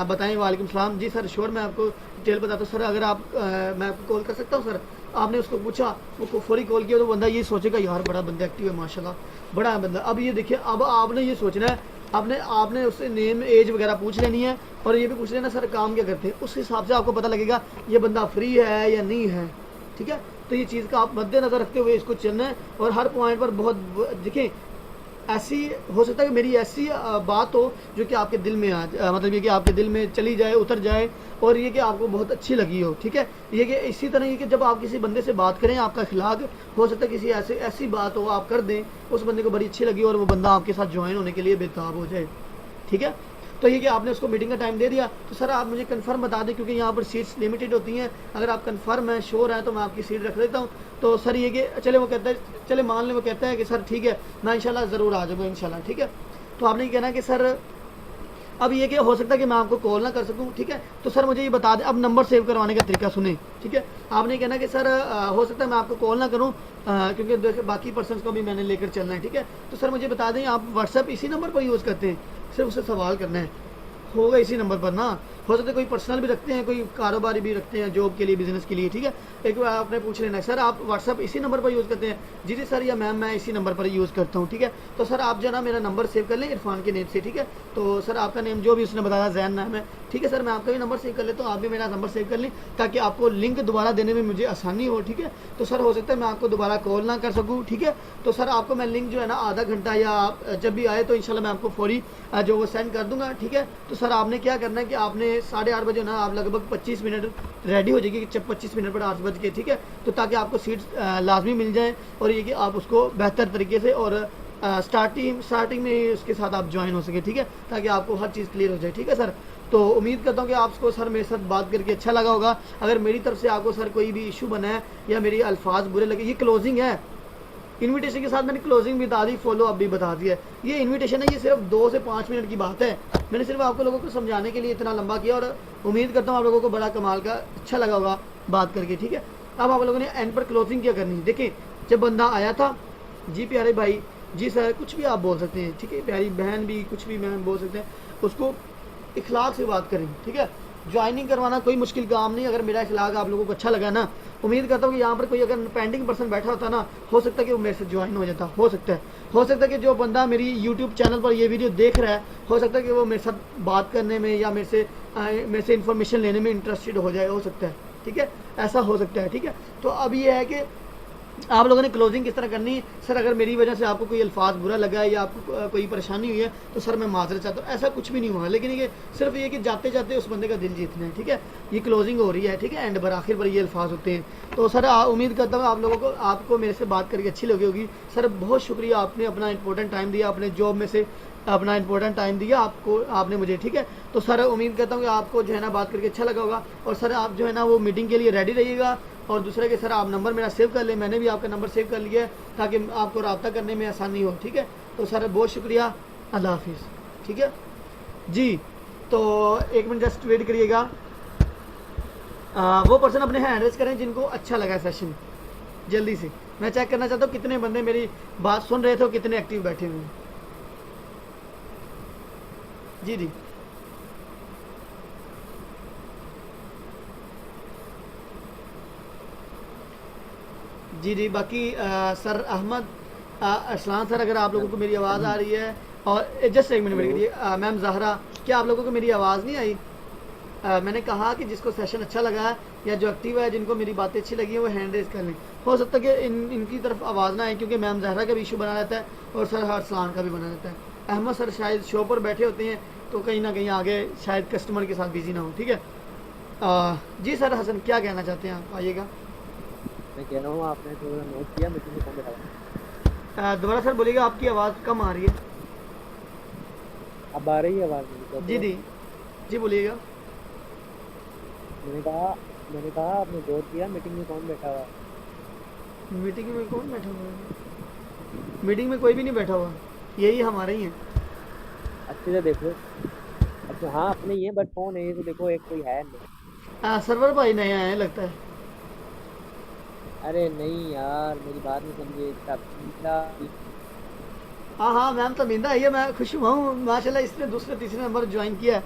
बताएं, वालेकुम सलाम, जी सर श्योर मैं आपको डिटेल बताता हूँ सर, अगर आप मैं आपको कॉल कर सकता हूँ सर। आपने उसको पूछा, उसको फौरी कॉल किया, तो बंदा ये सोचेगा यार बड़ा बंदा एक्टिव है माशाल्लाह, बड़ा है बंदा। अब ये देखिए, अब आपने ये सोचना है, आपने उससे नेम एज वगैरह पूछ लेनी है, और ये भी पूछ लेना सर काम क्या करते हैं, उस हिसाब से आपको पता लगेगा ये बंदा फ्री है या नहीं है, ठीक है। तो ये चीज़ का आप मद्देनज़र रखते हुए इसको चलना है, और हर पॉइंट पर बहुत देखिए, ऐसी हो सकता है कि मेरी ऐसी बात हो जो कि आपके दिल में आ मतलब ये कि आपके दिल में चली जाए, उतर जाए, और ये कि आपको बहुत अच्छी लगी हो, ठीक है। ये कि इसी तरह ये कि जब आप किसी बंदे से बात करें, आपका अखलाक हो सकता है किसी ऐसी बात हो आप कर दें, उस बंदे को बड़ी अच्छी लगी और वो बंदा आपके साथ ज्वाइन होने के लिए बेताब हो जाए, ठीक है। तो ये कि आपने उसको मीटिंग का टाइम दे दिया, तो सर आप मुझे कंफर्म बता दें, क्योंकि यहाँ पर सीट्स लिमिटेड होती हैं, अगर आप कंफर्म हैं, श्योर हैं, तो मैं आपकी सीट रख देता हूँ। तो सर ये कि चले वो कहता है, चले मान लें वो कहता है कि सर ठीक है मैं इंशाल्लाह ज़रूर आ जाऊँगा इंशाल्लाह, ठीक है। तो आपने ये कहना है कि सर अब ये कि हो सकता है कि मैं आपको कॉल ना कर सकूं, ठीक है, तो सर मुझे ये बता दें। अब नंबर सेव करवाने का तरीका सुने, ठीक है। आपने कहना कि सर हो सकता है मैं आपको कॉल ना करूं, क्योंकि बाकी पर्सनस को भी मैंने लेकर चलना है, ठीक है। तो सर मुझे बता दें, आप व्हाट्सएप इसी नंबर पर यूज़ करते हैं, सिर्फ उससे सवाल करना है, होगा इसी नंबर पर ना, हो सकता है कोई पर्सनल भी रखते हैं, कोई कारोबारी भी रखते हैं, जॉब के लिए, बिजनेस के लिए, ठीक है। एक बार आपने पूछ लेना है सर आप व्हाट्सअप इसी नंबर पर यूज़ करते हैं? जी जी सर या मैम मैं इसी नंबर पर यूज़ करता हूँ, ठीक है। तो सर आप जो है ना मेरा नंबर सेव कर लें इरफान के नेम से, ठीक है। तो सर आपका नेम जो भी उसने बताया जैन नाम है, ठीक है सर। मैं आपका भी नंबर सेव कर लेता हूँ, आप भी मेरा नंबर सेव कर लें ताकि आपको लिंक दोबारा देने में मुझे आसानी हो, ठीक है। तो सर हो सकता है मैं आपको दोबारा कॉल ना कर सकूँ, ठीक है। तो सर आपको मैं लिंक जो है ना आधा घंटा या आप जब भी आए तो इंशाल्लाह मैं आपको फौरी जो वो सेंड कर दूंगा, ठीक है। तो सर आपने क्या करना है कि आपने 8:30 बजे ना आप लगभग 25 मिनट रेडी हो जाएगी, जब 25 मिनट पर 8 बज के, ठीक है। तो ताकि आपको सीट्स लाजमी मिल जाए और ये कि आप उसको बेहतर तरीके से और स्टार्टिंग में ही उसके साथ आप ज्वाइन हो सके, ठीक है, ताकि आपको हर चीज़ क्लियर हो जाए, ठीक है सर। तो उम्मीद करता हूँ कि आपको सर मेरे साथ बात करके अच्छा लगा होगा। अगर मेरी तरफ से आपको सर कोई भी इशू बना है या मेरी अल्फाज बुरे लगे, ये क्लोजिंग है, इनविटेशन के साथ मैंने क्लोजिंग भी बता दी, फॉलो अप भी बता दिया है। ये इनविटेशन है, ये सिर्फ 2 से 5 मिनट की बात है। मैंने सिर्फ आपको लोगों को समझाने के लिए इतना लंबा किया और उम्मीद करता हूँ आप लोगों को बड़ा कमाल का अच्छा लगा होगा बात करके, ठीक है। अब आप लोगों ने एंड पर क्लोजिंग क्या करनी है, देखिए जब बंदा आया था, जी प्यारे भाई, जी सर, कुछ भी आप बोल सकते हैं, ठीक है, प्यारी बहन भी, कुछ भी मैम बोल सकते हैं, उसको इखलाक से बात करें, ठीक है। ज्वाइनिंग करवाना कोई मुश्किल काम नहीं। अगर मेरा इखलाक आप लोगों को अच्छा लगा ना, उम्मीद करता हूँ कि यहाँ पर कोई अगर पेंडिंग पर्सन बैठा होता ना, हो सकता है कि वो मेरे से ज्वाइन हो जाता, हो सकता है कि जो बंदा मेरी यूट्यूब चैनल पर ये वीडियो देख रहा है, हो सकता है कि वो मेरे साथ बात करने में या मेरे से इन्फॉर्मेशन लेने में इंटरेस्टेड हो जाए, हो सकता है, ठीक है, ऐसा हो सकता है, ठीक है। तो अब ये है कि आप लोगों ने क्लोजिंग किस तरह करनी है। सर अगर मेरी वजह से आपको कोई अल्फाज बुरा लगा है या आपको कोई परेशानी हुई है तो सर मैं माजरत चाहता हूँ, ऐसा कुछ भी नहीं हुआ, लेकिन ये सिर्फ ये कि जाते जाते उस बंदे का दिल जीतना है, ठीक है। ये क्लोजिंग हो रही है, ठीक है, एंड पर आखिर पर ये अल्फाज होते हैं। तो सर उम्मीद करता हूँ आप लोगों को आपको मेरे से बात करके अच्छी लगी होगी। सर बहुत शुक्रिया, आपने अपना इंपॉर्टेंट टाइम दिया, अपने जॉब में से अपना इंपॉर्टेंट टाइम दिया आपने मुझे, ठीक है। तो सर उम्मीद करता हूँ कि आपको जो है ना बात करके अच्छा लगा होगा। और सर आप जो है ना वो मीटिंग के लिए रेडी रहिएगा। और दूसरे के सर आप नंबर मेरा सेव कर लें, मैंने भी आपका नंबर सेव कर लिया है ताकि आपको रब्ता करने में आसानी हो, ठीक है। तो सर बहुत शुक्रिया, अल्लाह हाफिज़, ठीक है जी। तो 1 मिनट जस्ट वेट करिएगा। वो पर्सन अपने हैंड रेज करें जिनको अच्छा लगा सेशन, जल्दी से। मैं चेक करना चाहता हूँ कितने बंदे मेरी बात सुन रहे थे और कितने एक्टिव बैठे हुए हैं। जी जी जी जी बाकी सर अहमद अरसलान सर, अगर आप लोगों को मेरी आवाज़ आ रही है, और जस्ट 1 मिनट वेट करिए। मैम ज़हरा, क्या आप लोगों को मेरी आवाज़ नहीं आई? मैंने कहा कि जिसको सेशन अच्छा लगा है या जो एक्टिव है, जिनको मेरी बातें अच्छी लगी हैं, वो हैंड रेज कर लें। हो सकता है कि इनकी तरफ आवाज़ ना आए क्योंकि मैम ज़हरा का भी इशू बना रहता है और सर अरसलान का भी बना रहता है। अहमद सर शायद शो पर बैठे होते हैं तो कहीं ना कहीं आगे शायद कस्टमर के साथ बिजी ना हो, ठीक है। जी सर हसन, क्या कहना चाहते हैं आप, आइएगा। मैं कह रहा हूँ आपने थोड़ा नोट किया, मीटिंग में कौन बैठा? दोबारा सर बोलिएगा, आपकी आवाज़ कम आ रही है। अब आ रही है आवाज़ मेरी? जी जी जी बोलिएगा। मैंने कहा आपने नोट किया, मीटिंग में कौन बैठा हुआ? मीटिंग में कौन बैठा हुआ है? मीटिंग में कोई भी नहीं बैठा हुआ, यही हमारे ही हैं। अच्छे से देखो। अच्छा हाँ अपने ही है, बट फोन है ये तो देखो, एक कोई है नहीं। सर्वर भाई नए आए हैं लगता है। अरे नहीं यार, मेरी बात नहीं समझे। हाँ हाँ मैम तमींदा है, ये मैं खुश हुआ हूँ माशाल्लाह, इसने दूसरे तीसरे नंबर ज्वाइन किया है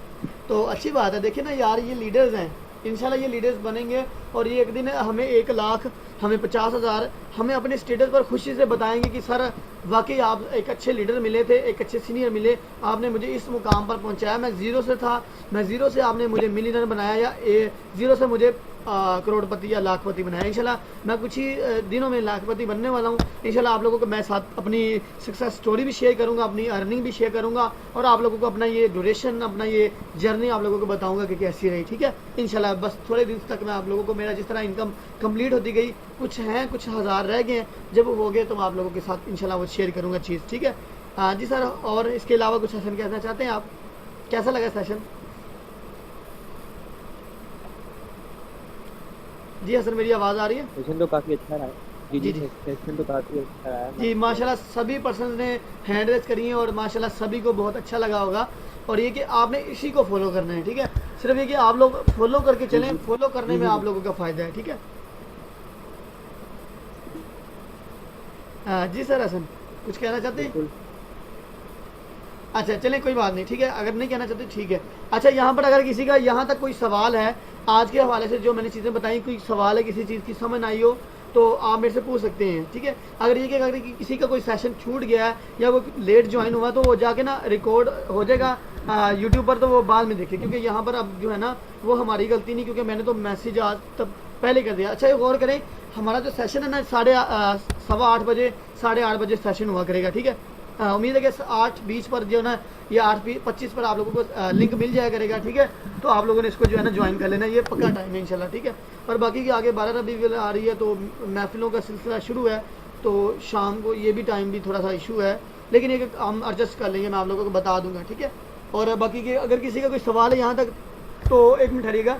तो अच्छी बात है। देखिए ना यार, ये लीडर्स हैं, इंशाल्लाह ये लीडर्स बनेंगे और ये एक दिन हमें 1 लाख, हमें 50,000, हमें अपने स्टेटस पर खुशी से बताएंगे कि सर वाकई आप एक अच्छे लीडर मिले थे, एक अच्छे सीनियर मिले, आपने मुझे इस मुकाम पर पहुंचाया। मैं ज़ीरो से था, मैं ज़ीरो से आपने मुझे मिलियनर बनाया या ज़ीरो से मुझे करोड़पति या लाखपति बनाया। इंशाल्लाह मैं कुछ ही दिनों में लाखपति बनने वाला हूँ। इंशाल्लाह आप लोगों को मैं साथ अपनी सक्सेस स्टोरी भी शेयर करूँगा, अपनी अर्निंग भी शेयर करूँगा और आप लोगों को अपना ये ड्यूरेशन, अपना ये जर्नी आप लोगों को बताऊँगा कि कैसी रही, ठीक है। इंशाल्लाह बस थोड़े दिन तक मैं आप लोगों को मेरा जिस तरह इनकम कंप्लीट होती गई, कुछ हज़ार रह गए हैं, जब वो हो गए तो मैं आप लोगों के साथ इंशाल्लाह वो शेयर करूँगा चीज़, ठीक है। हाँ जी सर, और इसके अलावा कुछ सेशन कहना चाहते हैं आप? कैसा लगा सेशन? जी हसन, मेरी आवाज़ आ रही है? सेशन तो काफ़ी अच्छा रहा है। जी जी सेशन तो काफ़ी अच्छा रहा है जी माशाल्लाह, सभी पर्सन ने हैंड रेज करी है और माशाल्लाह सभी को बहुत अच्छा लगा होगा। और ये कि आपने इसी को फॉलो करना है, ठीक है। सिर्फ ये कि आप लोग फॉलो करके चलें, फॉलो करने में आप लोगों का फ़ायदा है, ठीक है। जी सर हसन, कुछ कहना चाहते हैं? अच्छा चलें कोई बात नहीं, ठीक है, अगर नहीं कहना चाहते ठीक है। अच्छा यहाँ पर अगर किसी का यहाँ तक कोई सवाल है आज के हवाले से जो मैंने चीज़ें बताई, कोई सवाल है किसी चीज़ की समझ ना आई हो तो आप मेरे से पूछ सकते हैं, ठीक है। अगर ये कि अगर किसी का कोई सेशन छूट गया है या वो लेट ज्वाइन हुआ तो वो जाके ना रिकॉर्ड हो जाएगा यूट्यूब पर, तो वो बाद में देखे, क्योंकि यहाँ पर अब जो है ना वो हमारी गलती नहीं, क्योंकि मैंने तो मैसेज आज तब पहले कर दिया। अच्छा गौर करें, हमारा जो सेशन है ना 8:30 बजे 8:30 बजे सेशन हुआ करेगा, ठीक है। उम्मीद है कि 8:20 पर जो है ना या 8:25 पर आप लोगों को लिंक मिल जाया करेगा, ठीक है। तो आप लोगों ने इसको जो है ना ज्वाइन कर लेना, ये पक्का टाइम है इंशाल्लाह, ठीक है। और बाकी की आगे 12 रबीउल आ रही है तो महफिलों का सिलसिला शुरू है, तो शाम को ये भी टाइम भी थोड़ा सा इशू है, लेकिन ये हम एडजस्ट कर लेंगे, मैं आप लोगों को बता दूंगा, ठीक है। और बाकी के अगर किसी का कोई सवाल है यहाँ तक तो 1 मिनट ठहरिएगा,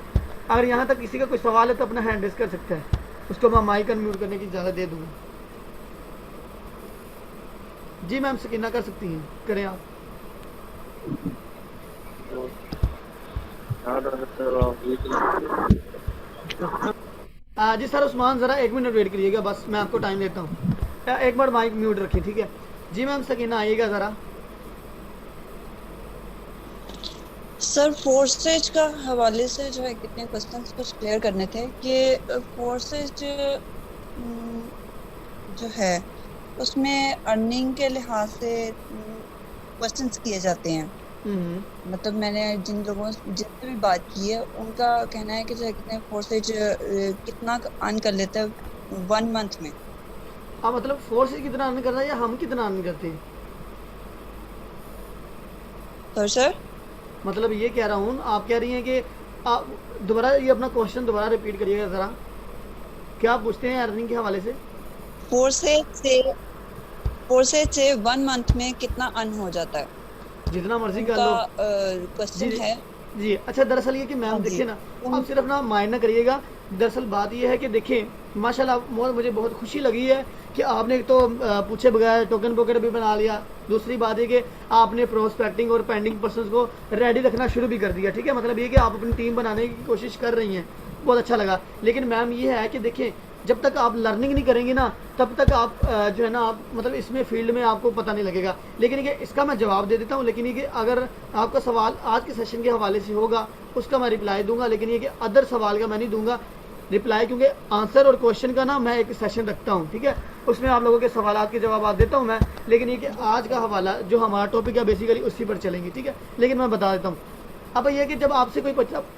अगर यहाँ तक किसी का कोई सवाल है तो अपना हैंड रेस कर सकता है, उसको मैं माइक अनम्यूट करने की इजाज़त दे दूँगा। जी मैम सकीना कर सकती हैं, करें आप। जी सर उस्मान ज़रा 1 मिनट वेट करिएगा, बस मैं आपको टाइम देता हूँ, एक बार माइक म्यूट रखिए, ठीक है। जी मैम सकीना आइएगा ज़रा। सर फोर्सेज का हवाले से जो है कितने क्वेश्चंस कुछ क्लियर करने थे कि फोर्सेज जो है उसमें अर्निंग के लिहाज से क्वेश्चंस किए जाते हैं। मतलब मैंने जिन लोगों जिनसे भी बात की है उनका कहना है कि जो है कितने फोर्सेज कितना अर्न कर लेता है 1 मंथ में। हाँ मतलब फोर्सेज कितना अर्न कर रहा है या हम कितना अर्न करते हैं? तो सर मतलब ये कह रहा हूँ, आप कह रही हैं कि आप दोबारा ये अपना क्वेश्चन दोबारा रिपीट करिएगा ज़रा, क्या आप पूछते हैं अर्निंग के हवाले से? फोर्सेज से 1 मंथ में कितना अर्न हो जाता है, जितना मर्जी कर लो, क्वेश्चन है जी। अच्छा दरअसल ये कि मैम देखिए ना, आप सिर्फ ना माइंड ना करिएगा, दरअसल बात ये है कि देखिए माशाल्लाह मुझे बहुत खुशी लगी है कि आपने एक तो पूछे बगैर टोकन पॉकेट भी बना लिया, दूसरी बात है कि आपने प्रोस्पेक्टिंग और पेंडिंग पर्सन्स को रेडी रखना शुरू भी कर दिया, ठीक है। मतलब ये कि आप अपनी टीम बनाने की कोशिश कर रही हैं, बहुत अच्छा लगा। लेकिन मैम ये है कि देखिए जब तक आप लर्निंग नहीं करेंगे ना तब तक आप जो है ना आप मतलब इसमें फील्ड में आपको पता नहीं लगेगा। लेकिन ये इसका मैं जवाब दे देता हूँ, लेकिन ये कि अगर आपका सवाल आज के सेशन के हवाले से होगा उसका मैं रिप्लाई दूंगा, लेकिन ये कि अदर सवाल का मैं नहीं दूंगा रिप्लाई, क्योंकि आंसर और क्वेश्चन का ना मैं एक सेशन रखता हूँ, ठीक है। उसमें आप लोगों के सवालात के जवाब देता हूँ मैं, लेकिन ये कि आज का हवाला जो हमारा टॉपिक है बेसिकली उसी पर चलेंगे, ठीक है। लेकिन मैं बता देता हूँ, अब ये कि जब आपसे कोई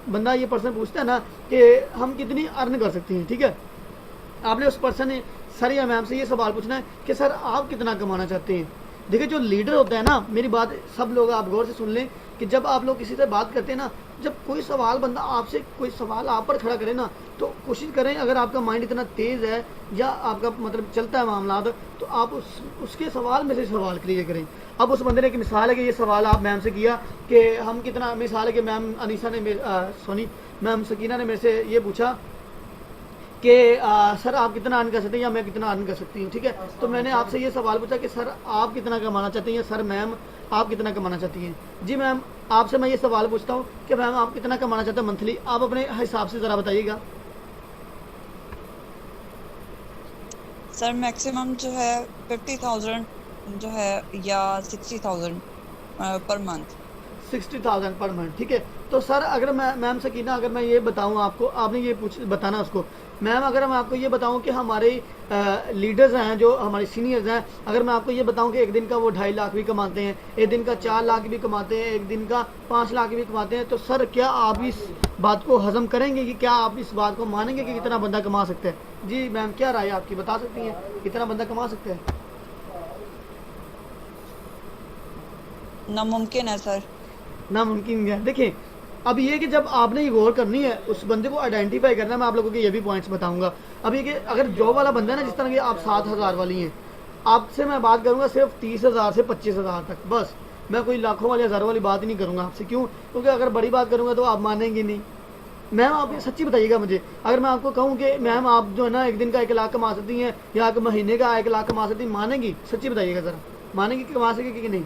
बंदा ये पर्सन पूछता है ना कि हम कितनी अर्न कर सकते हैं, ठीक है, आपने उस पर्सन ने सर या मैम से ये सवाल पूछना है कि सर आप कितना कमाना चाहते हैं। देखिए जो लीडर होता है ना, मेरी बात सब लोग आप गौर से सुन लें कि जब आप लोग किसी से बात करते हैं ना, जब कोई सवाल बंदा आपसे कोई सवाल आप पर खड़ा करे ना, तो कोशिश करें अगर आपका माइंड इतना तेज़ है या आपका मतलब चलता है मामला, तो आप उसके सवाल में से सवाल क्लियर करें। अब उस बंदे ने एक मिसाल है कि ये सवाल आप मैम से किया कि हम कितना, मिसाल है कि मैम अनीसा ने मैम सकीना ने मेरे से ये पूछा कि सर आप कितना अर्न कर सकते हैं या मैं कितना अर्न कर सकती हूँ, ठीक है। तो मैंने आपसे ये सवाल पूछा कि सर आप कितना कमाना चाहती हैं, सर मैम आप कितना कमाना चाहती हैं। जी मैम आपसे मैं ये सवाल पूछता हूँ कि मैम आप कितना कमाना चाहते हैं मंथली, आप अपने हिसाब से ज़रा बताइएगा। सर मैक्सिमम जो है 50,000 जो है या 60,000 पर मंथ। 60,000 पर मंथ, ठीक है। तो सर अगर मैं मैम सकीना अगर मैं ये बताऊँ आपको, आपने ये बताना उसको, मैम अगर मैं आपको ये बताऊं कि हमारे लीडर्स हैं जो हमारे सीनियर्स हैं, अगर मैं आपको ये बताऊं कि एक दिन का वो 2.5 लाख भी कमाते हैं, एक दिन का 4 लाख भी कमाते हैं, एक दिन का 5 लाख भी कमाते हैं, तो सर क्या आप इस बात को हजम करेंगे कि क्या आप इस बात को मानेंगे कि कितना बंदा कमा सकता है? जी मैम क्या राय आपकी, बता सकती हैं कितना बंदा कमा सकता है? नामुमकिन है सर, नामुमकिन है। देखिए अब ये कि जब आपने ये गौर करनी है उस बंदे को आइडेंटिफाई करना, मैं आप लोगों के ये भी पॉइंट्स बताऊंगा। अब ये कि अगर जॉब वाला बंदा है ना, जिस तरह की आप 7,000 वाली हैं, आपसे मैं बात करूंगा सिर्फ 30,000 से 25,000 तक, बस। मैं कोई लाखों वाली हज़ारों वाली बात ही नहीं करूंगा आपसे, क्यों? क्योंकि अगर बड़ी बात करूंगा तो आप मानेंगे नहीं। मैम आप ये सच्ची बताइएगा मुझे, अगर मैं आपको कहूँ कि मैम आप जो है ना एक दिन का 1 लाख कमा सकती हैं या एक महीने का 1 लाख कमा सकती हैं, मानेंगी? सच्ची बताइएगा ज़रा, मानेंगी कि कमा सकेगी कि नहीं?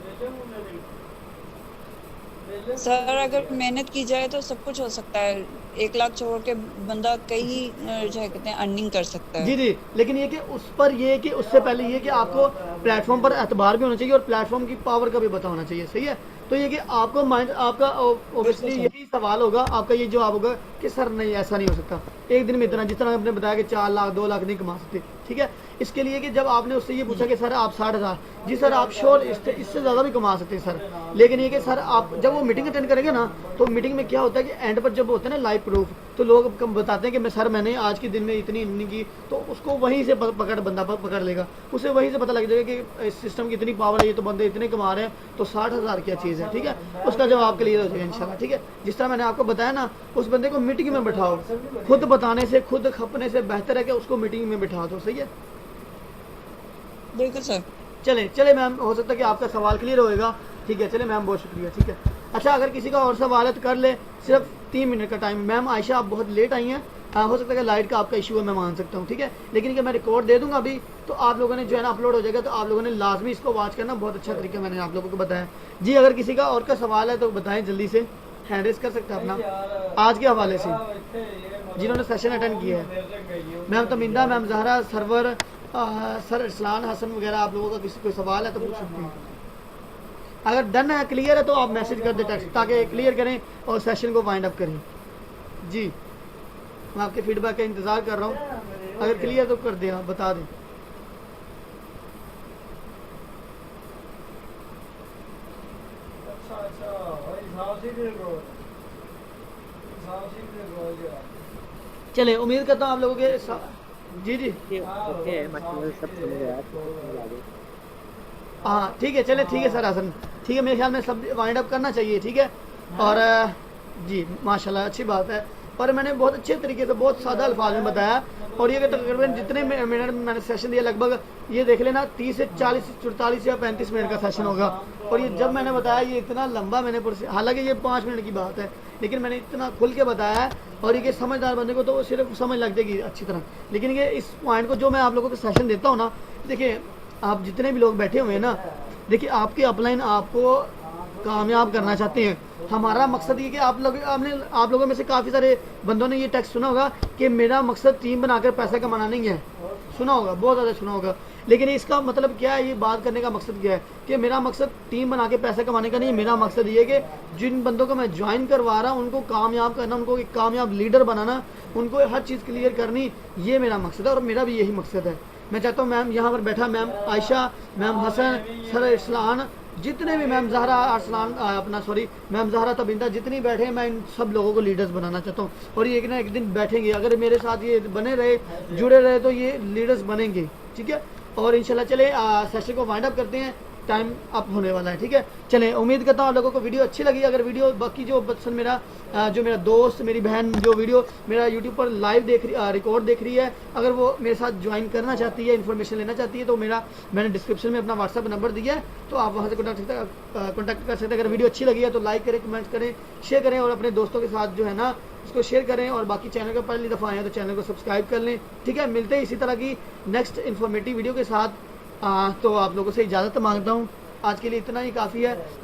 सर अगर मेहनत की जाए तो सब कुछ हो सकता है, 1 लाख छोड़ के बंदा कई जो है कहते हैं अर्निंग कर सकता है। जी जी, लेकिन ये कि उस पर ये कि उससे पहले ये कि आपको प्लेटफॉर्म पर एतबार भी होना चाहिए और प्लेटफॉर्म की पावर का भी पता होना चाहिए, सही है। तो ये कि आपको माइंड आपका ओबियसली यही सवाल होगा, आपका ये जवाब होगा कि सर नहीं ऐसा नहीं हो सकता, एक दिन में इतना, जिस तरह आपने बताया कि 4 लाख 2 लाख नहीं कमा सकते, ठीक है। इसके लिए कि जब आपने उससे ये पूछा कि सर आप 60,000, जी सर आप श्योर इससे ज़्यादा भी कमा सकते हैं सर, लेकिन ये कि सर आप जब वो मीटिंग अटेंड करेंगे ना, तो मीटिंग में क्या होता है कि एंड पर जब होता है ना लाइव प्रूफ, तो लोग बताते हैं कि मैं सर मैंने आज के दिन में इतनी इतनी की, तो उसको वहीं से बंदा पकड़ लेगा, उसे वहीं से पता लग जाएगा कि इस सिस्टम की इतनी पावर है, ये तो बंदे इतने कमा रहे हैं, तो 60,000 क्या चीज़ है, ठीक है। उसका जवाब क्लियर हो जाएगा इंशाल्लाह, ठीक है। जिस तरह मैंने आपको बताया ना, उस बंदे को मीटिंग में बिठाओ, खुद बताने से खुद खपने से बेहतर है कि उसको मीटिंग में बिठा दो, सही है। बिल्कुल सर। चले मैम, हो सकता है कि आपका सवाल क्लियर होएगा, ठीक है। चले मैम, बहुत शुक्रिया, ठीक है। अच्छा, अगर किसी का और सवाल है तो कर ले, सिर्फ 3 मिनट का टाइम। मैम आयशा आप बहुत लेट आई हैं, हो सकता है कि लाइट का आपका इशू है, मैं मान सकता हूँ, ठीक है। लेकिन कि मैं रिकॉर्ड दे दूंगा अभी, तो आप लोगों ने जो है ना अपलोड हो जाएगा, तो आप लोगों ने लाजमी इसको वॉच करना, बहुत अच्छा तरीका मैंने आप लोगों को बताया जी। अगर किसी का और का सवाल है तो बताएं, जल्दी से हैंड रेज कर सकते हैं अपना आज के हवाले से जिन्होंने सेशन अटेंड किया है। Ma'am Taminda, ma'am Zahra, Sarwar, sir Irsalan Hasan वगैरह, आप लोगों का किसी कोई सवाल है तो पूछ सकते हैं। अगर डन है, क्लियर है, तो आप मैसेज कर दें टेक्स्ट, ताकि क्लियर करें और सेशन को वाइंड अप करें जी। मैं आपके फीडबैक का इंतज़ार कर रहा हूँ, अगर क्लियर तो कर दें, आप बता दें। चले, उम्मीद करता हूँ आप लोगों के जी हाँ ठीक है, चले ठीक है सर हसन, ठीक है। मेरे ख्याल में सब वाइंड अप करना चाहिए, ठीक है। और जी माशाल्लाह अच्छी बात है, और मैंने बहुत अच्छे तरीके से बहुत सादा अल्फाज में बताया, और ये तकरीबन जितने मिनट मैंने सेशन दिया, लगभग ये देख लेना 30 से 40 44 या 35 मिनट का सेशन होगा। और ये जब मैंने बताया ये इतना लंबा मैंने, हालांकि ये 5 मिनट की बात है, लेकिन मैंने इतना खुल के बताया है, और ये समझदार बंदे को तो सिर्फ समझ लग जाएगी अच्छी तरह। लेकिन ये इस पॉइंट को जो मैं आप लोगों को सेशन देता हूँ ना, देखिए आप जितने भी लोग बैठे हुए हैं ना, देखिए आपके अपलाइन आपको कामयाब करना चाहते हैं। हमारा मकसद ये कि आप लोगों में से काफ़ी सारे बंदों ने ये टेक्स्ट सुना होगा कि मेरा मकसद टीम बनाकर पैसा कमाना नहीं है, सुना होगा, बहुत ज़्यादा सुना होगा। लेकिन इसका मतलब क्या है, ये बात करने का मकसद क्या है कि मेरा मकसद टीम बना के पैसा कमाने का नहीं है। मेरा मकसद ये है कि जिन बंदों को मैं ज्वाइन करवा रहा हूँ उनको कामयाब करना, उनको एक कामयाब लीडर बनाना, उनको हर चीज़ क्लियर करनी, ये मेरा मकसद है, और मेरा भी यही मकसद है। मैं चाहता हूँ मैम यहाँ पर बैठा, ma'am Ayesha, ma'am Hasan, sir Irsalan, जितने भी मैम जहरा मैम जहरा तबिंदा, जितनी बैठे हैं, मैं इन सब लोगों को लीडर्स बनाना चाहता हूँ। और ये एक ना एक दिन बैठेंगे, अगर मेरे साथ ये बने रहे, जुड़े रहे, तो ये लीडर्स बनेंगे, ठीक है। और इंशाल्लाह चले सेशन को वाइंड अप करते हैं, टाइम अप होने वाला है, ठीक है। चलें, उम्मीद करता हूँ आप लोगों को वीडियो अच्छी लगी। अगर वीडियो बाकी जो पर्सन मेरा दोस्त, मेरी बहन जो वीडियो मेरा यूट्यूब पर लाइव रिकॉर्ड देख रही है, अगर वो मेरे साथ ज्वाइन करना चाहती है, इन्फॉर्मेशन लेना चाहती है, तो मैंने डिस्क्रिप्शन में अपना व्हाट्सअप नंबर दिया है, तो आप वहाँ से कॉन्टैक्ट कर सकते हैं। अगर वीडियो अच्छी लगी है तो लाइक करें, कमेंट करें, शेयर करें, और अपने दोस्तों के साथ जो है ना उसको शेयर करें। और बाकी चैनल को पहली दफ़ा आए हैं तो चैनल को सब्सक्राइब कर लें, ठीक है। मिलते हैं इसी तरह की नेक्स्ट इन्फॉर्मेटिव वीडियो के साथ। तो आप लोगों से इजाज़त मांगता हूँ, आज के लिए इतना ही काफ़ी है।